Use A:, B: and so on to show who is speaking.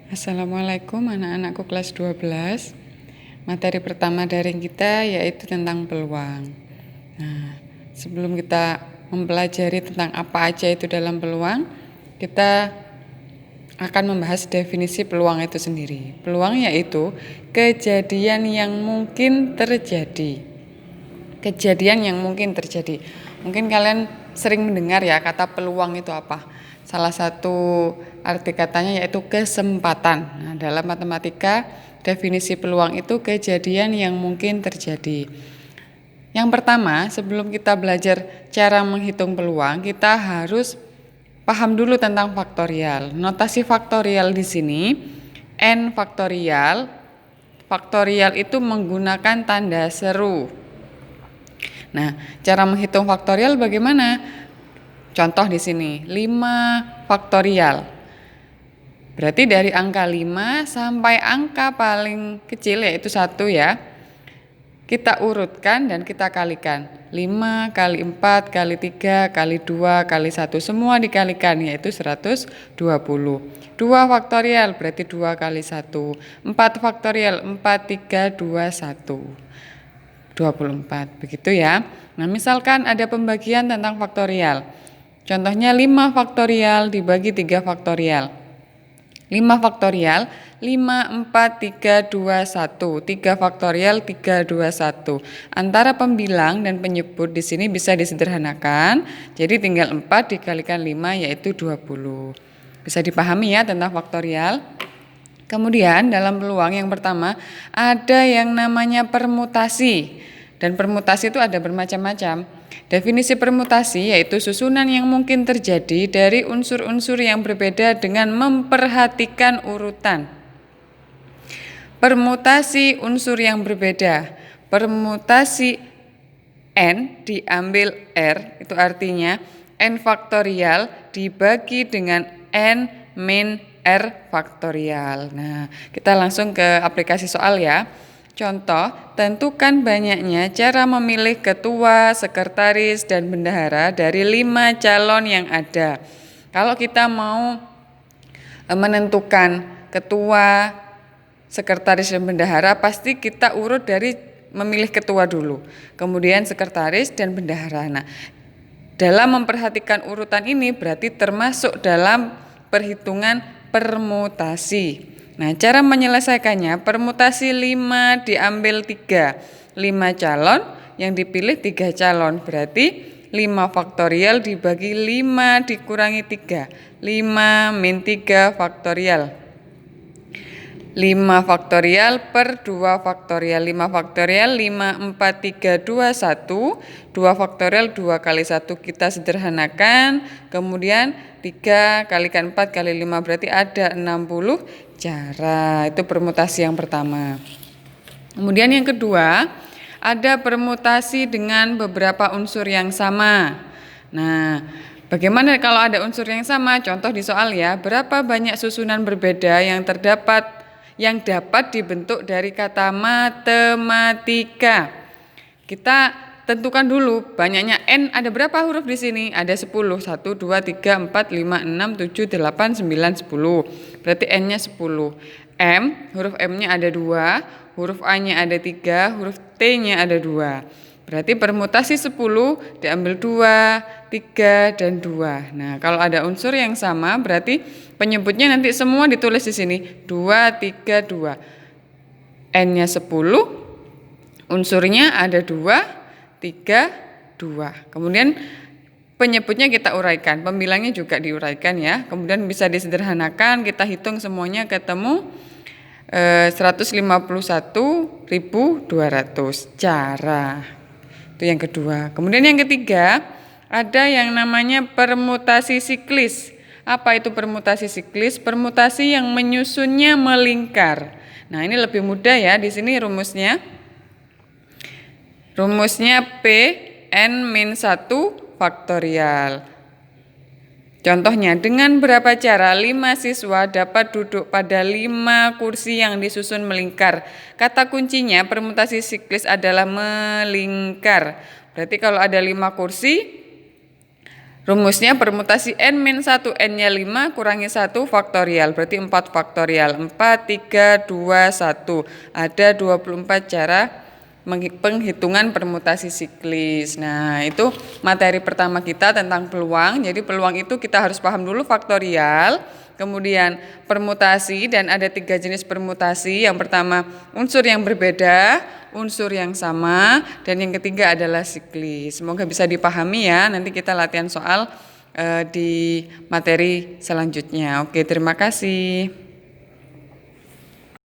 A: Assalamualaikum anak-anakku kelas 12. Materi pertama daring kita yaitu tentang peluang. Nah, sebelum kita mempelajari tentang apa aja itu dalam peluang, kita akan membahas definisi peluang itu sendiri. Peluang yaitu kejadian yang mungkin terjadi. Kejadian yang mungkin terjadi. Mungkin kalian sering mendengar ya kata peluang itu apa. Salah satu arti katanya yaitu kesempatan. Nah, dalam matematika definisi peluang itu kejadian yang mungkin terjadi. Yang pertama, sebelum kita belajar cara menghitung peluang, kita harus paham dulu tentang faktorial. Notasi faktorial di sini n faktorial. Faktorial itu menggunakan tanda seru. Nah, cara menghitung faktorial bagaimana? Contoh di sini, 5 faktorial. Berarti dari angka 5 sampai angka paling kecil yaitu 1 ya. Kita urutkan dan kita kalikan. 5 kali 4 kali 3 kali 2 kali 1 semua dikalikan yaitu 120. 2 faktorial berarti 2 kali 1. 4 faktorial 4 3 2 1. 24, begitu ya. Nah, misalkan ada pembagian tentang faktorial. Contohnya 5 faktorial dibagi 3 faktorial. 5 faktorial 5 4 3 2 1. 3 faktorial 3 2 1. Antara pembilang dan penyebut di sini bisa disederhanakan. Jadi tinggal 4 dikalikan 5 yaitu 20. Bisa dipahami ya tentang faktorial? Kemudian dalam peluang yang pertama ada yang namanya permutasi. Dan permutasi itu ada bermacam-macam. Definisi permutasi yaitu susunan yang mungkin terjadi dari unsur-unsur yang berbeda dengan memperhatikan urutan. Permutasi unsur yang berbeda. Permutasi n diambil r, itu artinya n faktorial dibagi dengan n min r faktorial. Nah, kita langsung ke aplikasi soal ya. Contoh, tentukan banyaknya cara memilih ketua, sekretaris, dan bendahara dari 5 calon yang ada. Kalau kita mau menentukan ketua, sekretaris, dan bendahara, pasti kita urut dari memilih ketua dulu, kemudian sekretaris dan bendahara. Nah, dalam memperhatikan urutan ini berarti termasuk dalam perhitungan permutasi. Nah, cara menyelesaikannya, permutasi 5 diambil 3. 5 calon, yang dipilih 3 calon. Berarti 5 faktorial dibagi 5 dikurangi 3. 5 min 3 faktorial. 5 faktorial per 2 faktorial. 5 faktorial 5 4 3 2 1. 2 faktorial 2 kali 1 kita sederhanakan. Kemudian 3 kalikan 4 kali 5 berarti ada 60 cara. Itu permutasi yang pertama. Kemudian yang kedua, ada permutasi dengan beberapa unsur yang sama. Nah, bagaimana kalau ada unsur yang sama? Contoh di soal ya, berapa banyak susunan berbeda yang dapat dibentuk dari kata matematika. Kita tentukan dulu banyaknya n, ada berapa huruf di sini? Ada 10. 1 2 3 4 5 6 7 8 9 10. Berarti n-nya 10. M, huruf M-nya ada 2, huruf A-nya ada 3, huruf T-nya ada 2. Berarti permutasi 10 diambil 2, 3, dan 2. Nah, kalau ada unsur yang sama berarti penyebutnya nanti semua ditulis di sini. 2, 3, 2. N-nya 10, unsurnya ada 2, 3, 2. Kemudian penyebutnya kita uraikan, pembilangnya juga diuraikan ya. Kemudian bisa disederhanakan, kita hitung semuanya ketemu 151.200 cara. Itu yang kedua. Kemudian yang ketiga, ada yang namanya permutasi siklis. Apa itu permutasi siklis? Permutasi yang menyusunnya melingkar. Nah, ini lebih mudah ya. Di sini rumusnya. Rumusnya P n min 1 faktorial. Contohnya, dengan berapa cara 5 siswa dapat duduk pada 5 kursi yang disusun melingkar? Kata kuncinya permutasi siklis adalah melingkar. Berarti kalau ada 5 kursi, Rumusnya permutasi N-1, N-nya 5 kurangi 1 faktorial, berarti 4 faktorial. 4, 3, 2, 1. Ada 24 cara penghitungan permutasi siklis. Nah, itu materi pertama kita tentang peluang. Jadi peluang itu kita harus paham dulu faktorial, kemudian permutasi, dan ada 3 jenis permutasi. Yang pertama unsur yang berbeda, unsur yang sama, dan yang ketiga adalah siklis. Semoga bisa dipahami ya. Nanti kita latihan soal di materi selanjutnya. Oke, terima kasih.